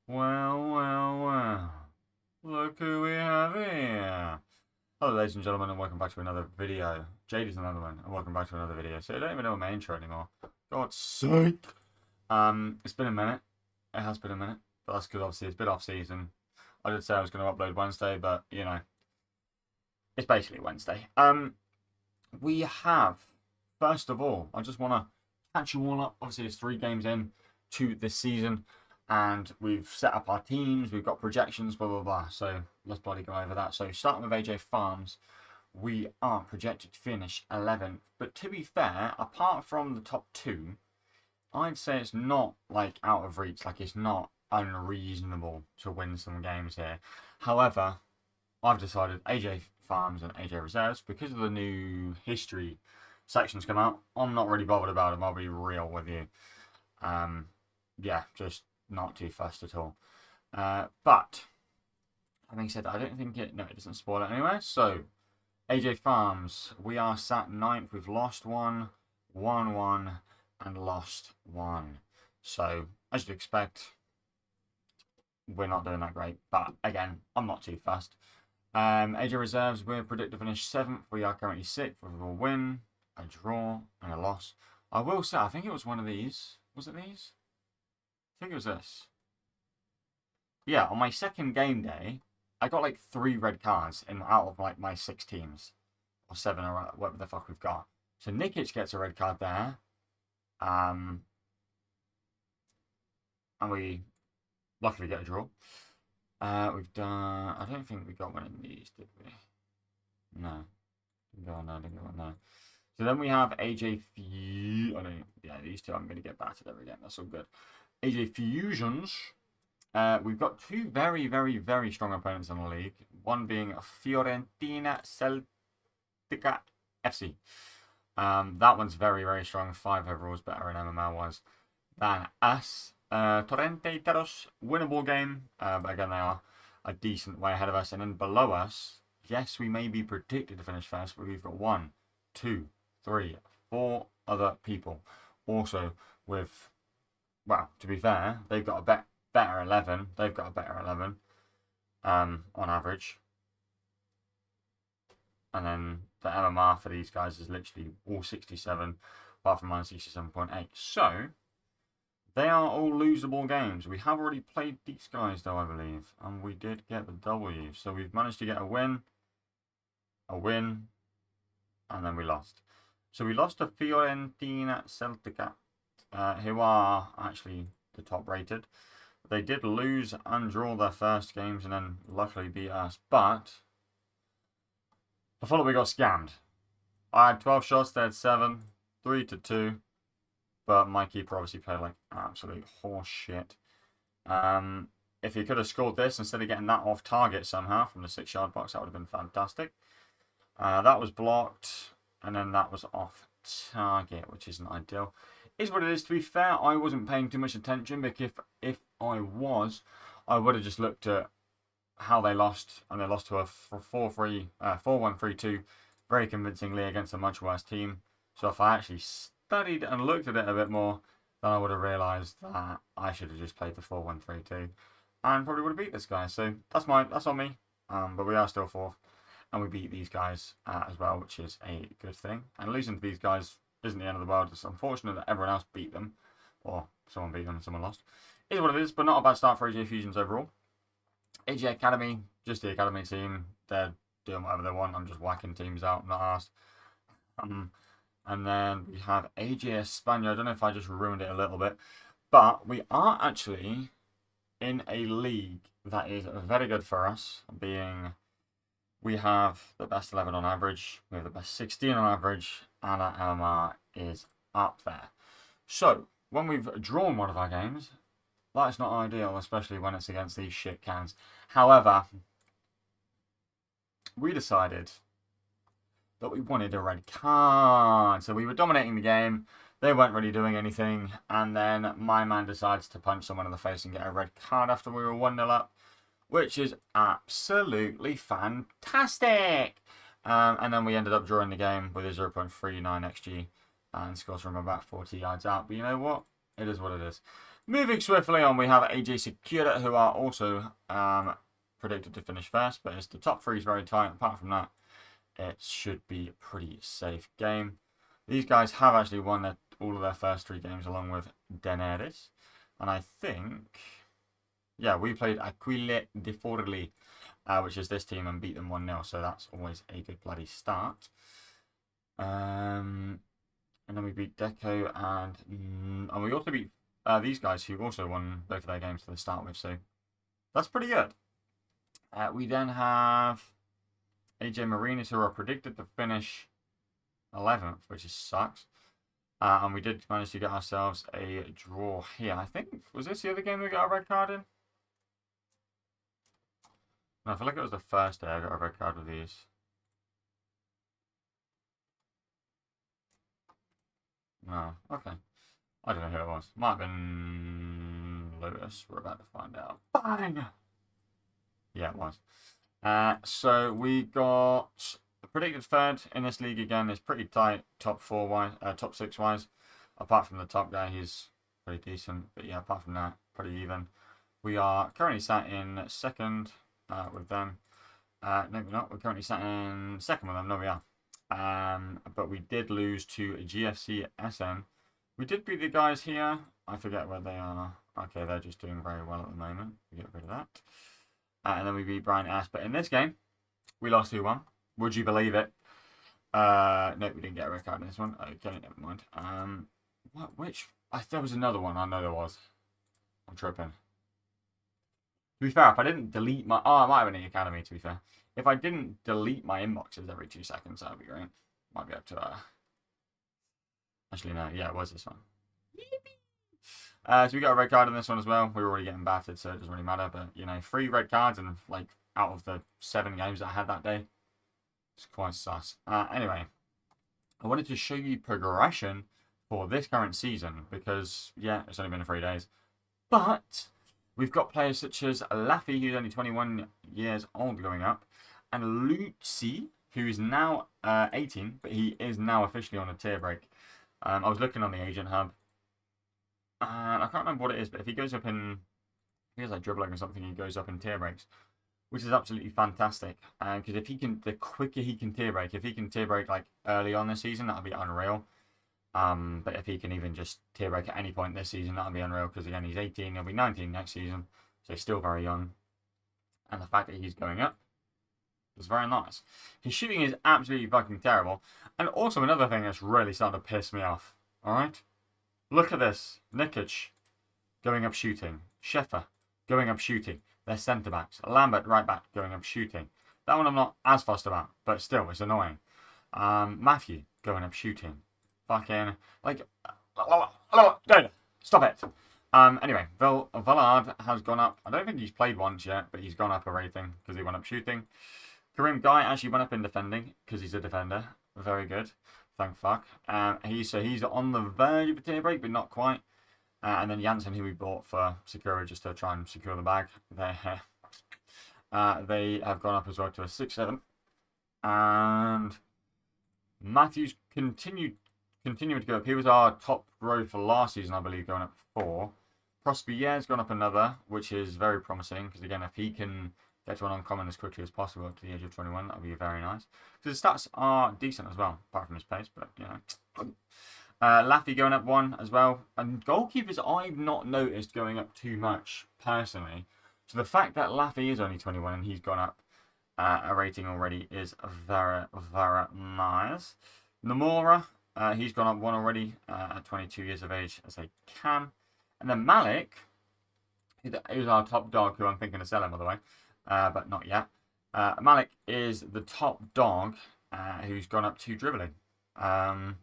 Well. Look who we have here. Hello, ladies and gentlemen, and welcome back to another video. JD's another one, and welcome back to another video. So I don't even know my intro anymore. God's sake. It's been a minute. It has been a minute. But that's because obviously it's been off season. I did say I was going to upload Wednesday, but you know, it's basically Wednesday. We have, first of all, I just want to catch you all up. Obviously, it's 3 games in to this season. And we've set up our teams, we've got projections, blah, blah, blah. So let's bloody go over that. So starting with AJ Farms, we are projected to finish 11th. But to be fair, apart from the top 2, I'd say it's not like out of reach. Like it's not unreasonable to win some games here. However, I've decided AJ Farms and AJ Reserves, because of the new history sections come out, I'm not really bothered about them. I'll be real with you. Yeah, just not too fussed at all. But having said that, I don't think it doesn't spoil it anyway. So AJ Farms, we are sat 9th. We've lost 1, won 1, and lost 1. So as you'd expect, we're not doing that great. But again, I'm not too fussed. AJ Reserves, we're predicted to finish 7th. We are currently 6th with a win, a draw, and a loss. I will say, I think it was one of these. Was it these? I think it was this. Yeah, on my second game day, I got like 3 red cards out of like my 6 teams. Or 7 or whatever the fuck we've got. So Nikic gets a red card there. And we luckily get a draw. We've done... I don't think we got one of these, did we? No. Didn't go on there, didn't go on there. So then we have AJ yeah, these 2 I'm going to get battered every game. That's all good. AJ Fusions. We've got 2 very, very, very strong opponents in the league. One being Fiorentina Celtica FC. That one's very, very strong. 5 overalls better in MML was than us. Torrente Teros, winnable game. But again, they are a decent way ahead of us. And then below us, yes, we may be predicted to finish first, but we've got 1, 2, 3, 4 other people. Also with... Well, to be fair, they've got a better 11. They've got a better 11 on average. And then the MMR for these guys is literally all 67, apart from mine 67.8. So, they are all losable games. We have already played these guys, though, I believe. And we did get the W. So, we've managed to get a win, and then we lost. So, we lost to Fiorentina Celtica. Who are actually the top rated. They did lose and draw their first games and then luckily beat us. But I thought we got scammed. I had 12 shots, they had 7, 3-2. But my keeper obviously played like absolute horse shit. If he could have scored this instead of getting that off target somehow from the 6-yard box, that would have been fantastic. That was blocked and then that was off target, which isn't ideal. Is what it is. To be fair, I wasn't paying too much attention because if I was, I would have just looked at how they lost, and they lost to a 4-1-3-2 very convincingly against a much worse team. So if I actually studied and looked at it a bit more, then I would have realised that I should have just played the 4-1-3-2 and probably would have beat this guy. So that's on me. But we are still 4th, and we beat these guys as well, which is a good thing. And losing to these guys isn't the end of the world. It's unfortunate that everyone else beat them, or someone beat them and someone lost. Is what it is, but not a bad start for AJ Fusions overall. AJ Academy, just the academy team. They're doing whatever they want. I'm just whacking teams out, not asked. And then we have AJ Espana. I don't know if I just ruined it a little bit, but we are actually in a league that is very good for us, being we have the best 11 on average, we have the best 16 on average, and our MMR is up there. So, when we've drawn one of our games, that's not ideal, especially when it's against these shit cans. However, we decided that we wanted a red card. So we were dominating the game, they weren't really doing anything, and then my man decides to punch someone in the face and get a red card after we were 1-0 up, which is absolutely fantastic. And then we ended up drawing the game with a 0.39 XG and scores from about 40 yards out. But you know what? It is what it is. Moving swiftly on, we have AJ Secura, who are also predicted to finish first, but it's the top three is very tight. Apart from that, it should be a pretty safe game. These guys have actually won all of their first 3 games along with Daenerys. And I think, yeah, we played Aquile de Forli, which is this team, and beat them 1-0. So that's always a good bloody start. And then we beat Deco, and we also beat these guys who also won both of their games to the start with. So that's pretty good. We then have AJ Marinas, who are predicted to finish 11th, which sucks. And we did manage to get ourselves a draw here. I think, was this the other game we got a red card in? No, I feel like it was the first day I got a red card with these. No, okay. I don't know who it was. Might have been Lewis. We're about to find out. Bang! Yeah, it was. So we got predicted third in this league again. It's pretty tight, top 6 wise. Apart from the top guy, he's pretty decent. But yeah, apart from that, pretty even. We are currently sat in second with them. No, we're not. We're currently sat in second with them. No, we are. But we did lose to GFC SN. We did beat the guys here. I forget where they are. Okay, they're just doing very well at the moment. We get rid of that. And then we beat Brian S. But in this game, we lost 2-1. Would you believe it? No, we didn't get a red card in this one. Okay, never mind. There was another one. I know there was. I'm tripping. To be fair, if I didn't delete my... Oh, I might have been in the academy, to be fair. If I didn't delete my inboxes every 2 seconds, that would be great. Might be up to... Actually, no. Yeah, it was this one. So we got a red card in this one as well. We were already getting battered, so it doesn't really matter. But, 3 red cards and, out of the 7 games that I had that day. It's quite sus. Anyway, I wanted to show you progression for this current season because, yeah, it's only been 3 days. But we've got players such as Laffy, who's only 21 years old, going up, and Lucy, who is now 18, but he is now officially on a tier break. I was looking on the agent hub, and I can't remember what it is, but if he goes up in, he has dribbling or something, he goes up in tier breaks, which is absolutely fantastic. Because if he can, the quicker he can tier break, if he can tier break early on this season, that'll be unreal. But if he can even just tier break at any point this season, that'll be unreal. Because again, he's 18, he'll be 19 next season, so he's still very young. And the fact that he's going up is very nice. His shooting is absolutely fucking terrible. And also another thing that's really starting to piss me off. Alright? Look at this. Nikic going up shooting. Sheffer going up shooting. They're centre backs. Lambert right back going up shooting. That one I'm not as fussed about, but still, it's annoying. Matthew going up shooting. Fucking stop it. Anyway, Vallard has gone up. I don't think he's played once yet, but he's gone up a rating because he went up shooting. Kareem Guy actually went up in defending because he's a defender. Very good. Thank fuck. He's on the verge of a tier break, but not quite. And then Janssen, who we bought for Secura just to try and secure the bag. They have gone up as well to a 6-7. And Matthews continuing to go up. He was our top row for last season, I believe, going up 4. Prospier's gone up another, which is very promising. Because again, if he can get to an uncommon as quickly as possible up to the age of 21, that would be very nice. Because his stats are decent as well, apart from his pace, but Laffy going up 1 as well. And goalkeepers I've not noticed going up too much, personally. So the fact that Laffy is only 21 and he's gone up a rating already is very, very nice. Nomura, he's gone up 1 already at 22 years of age as a cam. And then Malik, who's our top dog, who I'm thinking of selling, by the way, but not yet. Malik is the top dog who's gone up 2 dribbling. I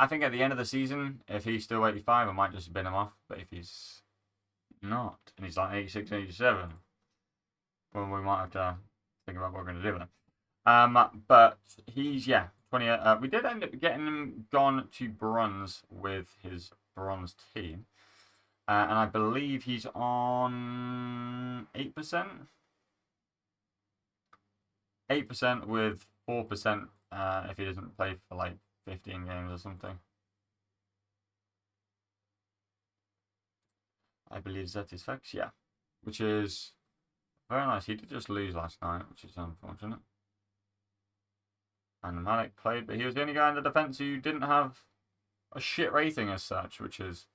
think at the end of the season, if he's still 85, I might just bin him off. But if he's not, and he's 86, 87, well, we might have to think about what we're going to do with him. But he's, 20. We did end up getting him gone to bronze with his bronze team. And I believe he's on 8%. 8% with 4% if he doesn't play for 15 games or something. I believe S16, yeah. Which is very nice. He did just lose last night, which is unfortunate. And Malik played, but he was the only guy in the defence who didn't have a shit rating as such, which is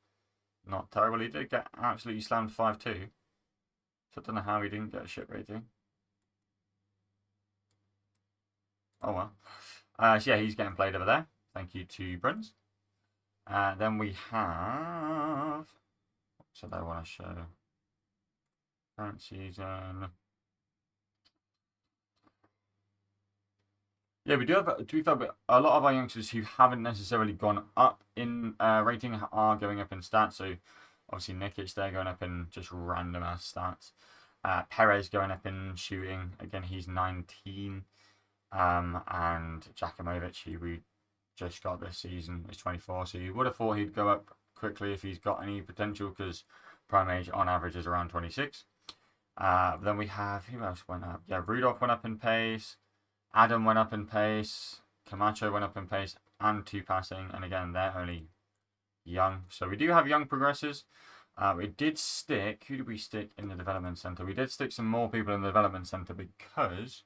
not terrible. He did get absolutely slammed 5-2. So I don't know how he didn't get a shit rating. Oh well. So yeah, he's getting played over there. Thank you to Bruns. Then we have... So they want to show current season. Yeah, we do have, to be fair, but a lot of our youngsters who haven't necessarily gone up in rating are going up in stats. So obviously Nikic there going up in just random ass stats. Perez going up in shooting. Again, he's 19. And Jakimovic, who we just got this season, is 24. So you would have thought he'd go up quickly if he's got any potential, because prime age on average is around 26. Then we have, who else went up? Yeah, Rudolph went up in pace. Adam went up in pace. Camacho went up in pace and 2 passing. And again, they're only young. So we do have young progressors. We did stick, who did we stick in the development centre? We did stick some more people in the development centre because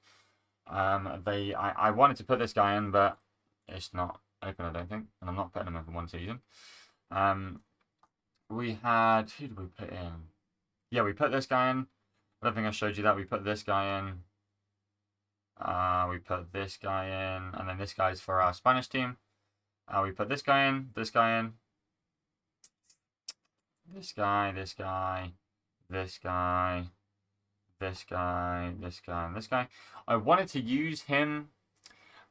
I wanted to put this guy in, but it's not open, I don't think. And I'm not putting him in for 1 season. We had, who did we put in? Yeah, we put this guy in. I don't think I showed you that. We put this guy in. We put this guy in, and then this guy's for our Spanish team. We put this guy in, this guy in, this guy, this guy, this guy, this guy, this guy, and this guy. I wanted to use him,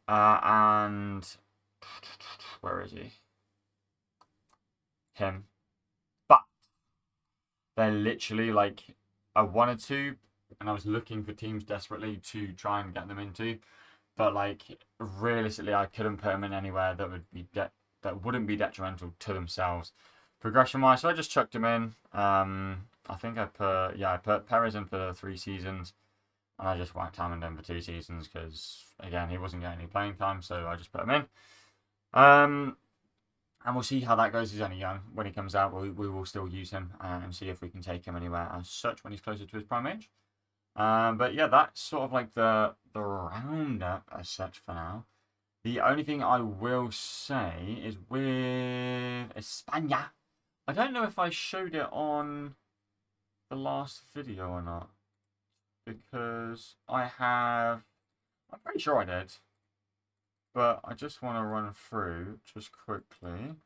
and where is he? Him, but they're literally like, I wanted to. And I was looking for teams desperately to try and get them into, but like realistically, I couldn't put them in anywhere that would be that wouldn't be detrimental to themselves, progression wise. So I just chucked them in. I think I put Perez in for 3 seasons, and I just whacked Hammond in for 2 seasons because again he wasn't getting any playing time, so I just put him in. And we'll see how that goes. He's only young. When he comes out, we will still use him and see if we can take him anywhere as such when he's closer to his prime age. But yeah, that's sort of like the roundup as such for now. The only thing I will say is with España, I don't know if I showed it on the last video or not, because I'm pretty sure I did, but I just want to run through just quickly.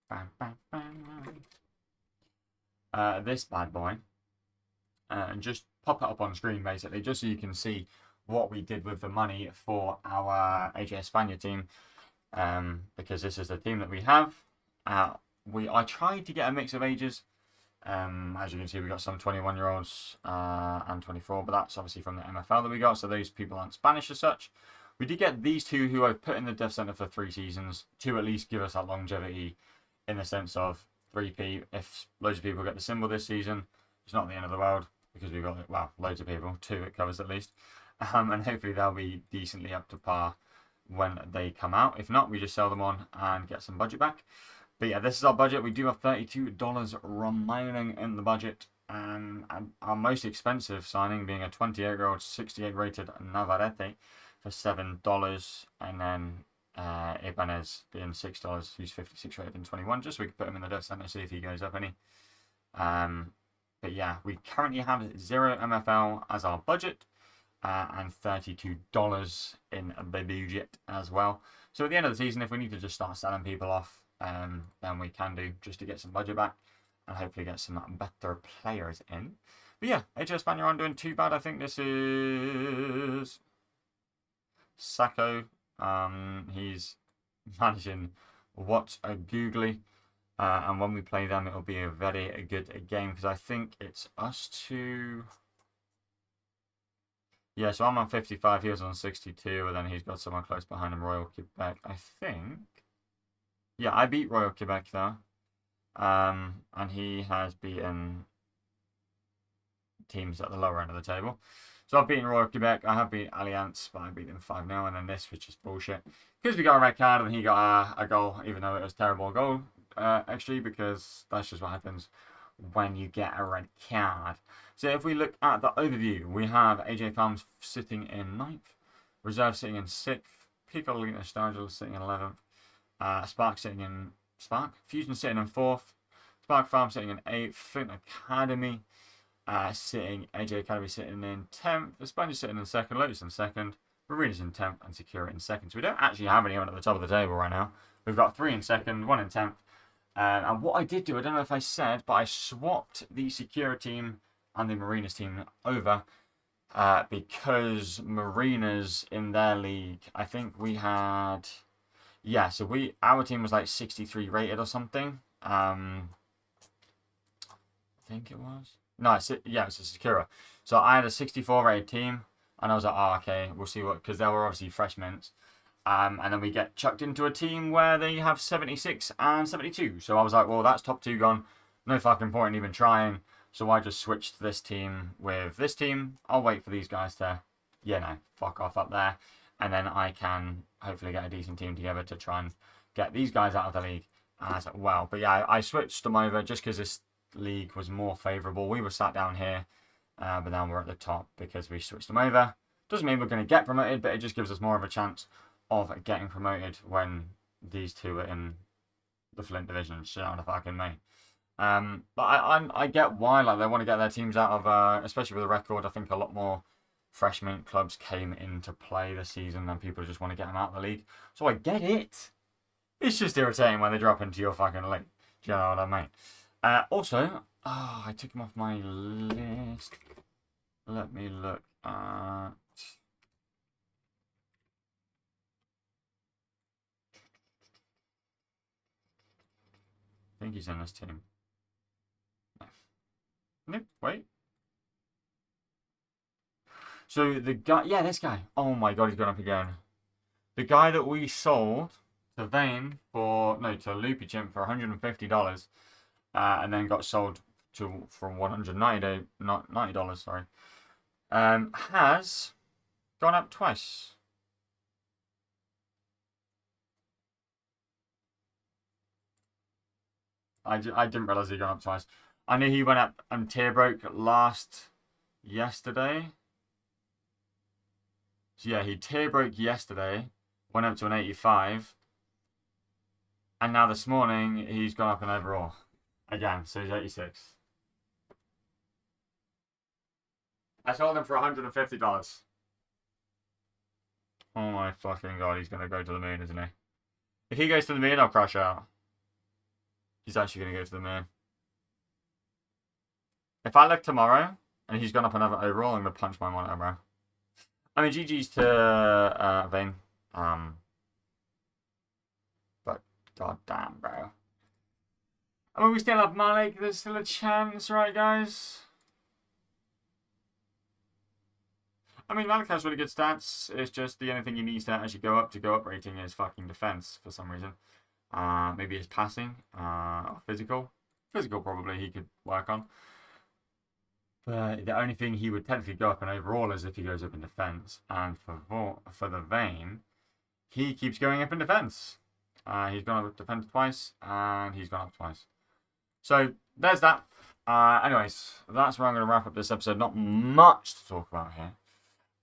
Bam, bam, bam. This bad boy. And just pop it up on screen basically, just so you can see what we did with the money for our AJ España team, because this is the team that we have. I tried to get a mix of ages. As you can see, we got some 21-year-olds and 24, but that's obviously from the MFL that we got, so those people aren't Spanish as such. We did get these 2 who I've put in the dev center for 3 seasons to at least give us that longevity in the sense of 3P. If loads of people get the symbol this season, it's not the end of the world, because we've got, well, loads of people, 2 it covers at least. And hopefully they'll be decently up to par when they come out. If not, we just sell them on and get some budget back. But yeah, this is our budget. We do have $32 remaining in the budget. And our most expensive signing being a 28-year-old, 68 rated Navarrete for $7. And then Ibanez being $6, who's 56 rated and 21, just so we can put him in the dev center, see if he goes up any. But yeah, we currently have 0 MFL as our budget and $32 in the budget as well. So at the end of the season, if we need to just start selling people off, then we can do, just to get some budget back and hopefully get some better players in. But yeah, AJ España aren't doing too bad. I think this is Sacco. He's managing what's a googly. And when we play them, it'll be a very good game, because I think it's us 2. Yeah, so I'm on 55, he was on 62, and then he's got someone close behind him, Royal Quebec, I think. Yeah, I beat Royal Quebec though. And he has beaten teams at the lower end of the table. So I've beaten Royal Quebec, I have beaten Alliance, but I beat them 5-0, and then this, which is bullshit. Because we got a red card and he got a goal, even though it was a terrible goal. XG because that's just what happens when you get a red card. So if we look at the overview, we have AJ Farms sitting in 9th, Reserve sitting in 6th, Piccolo Nostalgia sitting in 11th, Spark sitting in Fusion sitting in 4th, Spark Farm sitting in 8th, Flint Academy AJ Academy sitting in 10th, Espana sitting in 2nd, Lotus in 2nd, Marina's in 10th, and Secura in 2nd. So we don't actually have anyone at the top of the table right now. We've got 3 in 2nd, 1 in 10th. And what I did do, I don't know if I said, but I swapped the Secura team and the Marinas team over because Marinas in their league, I think we had, yeah, so our team was like 63 rated or something. I think it was. No, it's a Secura. So I had a 64 rated team, and I was like, oh, okay, we'll see what, because they were obviously freshmen. And then we get chucked into a team where they have 76 and 72. So I was like, well, that's top 2 gone. No fucking point in even trying. So I just switched this team with this team. I'll wait for these guys to, fuck off up there. And then I can hopefully get a decent team together to try and get these guys out of the league as well. But yeah, I switched them over just because this league was more favourable. We were sat down here, but now we're at the top because we switched them over. Doesn't mean we're going to get promoted, but it just gives us more of a chance of getting promoted when these two are in the Flint division. Shit out of fucking me. But I get why, like, they want to get their teams out of, especially with the record. I think a lot more freshman clubs came into play this season and people just want to get them out of the league. So I get it. It's just irritating when they drop into your fucking league. Do you know what I mean? Also, I took them off my list. Let me look at... I think he's in this team. No, wait. So the guy, yeah, this guy. Oh my god, he's gone up again. The guy that we sold to Vane for, no, to Loopy Chimp for $150, and then got sold for $190, sorry, has gone up twice. I didn't realise he'd gone up twice. I knew he went up and tier broke yesterday. So yeah, he tier broke yesterday, went up to an 85. And now this morning, he's gone up an overall. Again, so he's 86. I sold him for $150. Oh my fucking god, he's going to go to the moon, isn't he? If he goes to the moon, I'll crash out. He's actually going to go to the moon. If I look tomorrow and he's gone up another overall, I'm going to punch my monitor, bro. I mean, GG's to Vane. But god damn, bro. I mean, we still have Malik. There's still a chance, right, guys? I mean, Malik has really good stats. It's just the only thing he needs to actually go up rating is fucking defense for some reason. Maybe his passing, or physical. Physical probably he could work on. But the only thing he would technically go up in overall is if he goes up in defense. And for the Vane, he keeps going up in defense. He's gone up defense twice, and he's gone up twice. So there's that. Anyways, that's where I'm going to wrap up this episode. Not much to talk about here.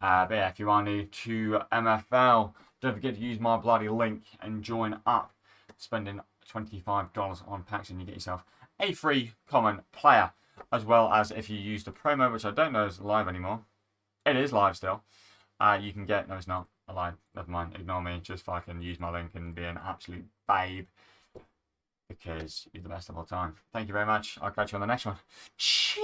But yeah, if you are new to MFL, don't forget to use my bloody link and join up. Spending $25 on packs and you get yourself a free common player. As well as if you use the promo, which I don't know is live anymore. It is live still. You can get, no it's not alive. Never mind, ignore me. Just fucking use my link and be an absolute babe. Because you're the best of all time. Thank you very much. I'll catch you on the next one. Cheers!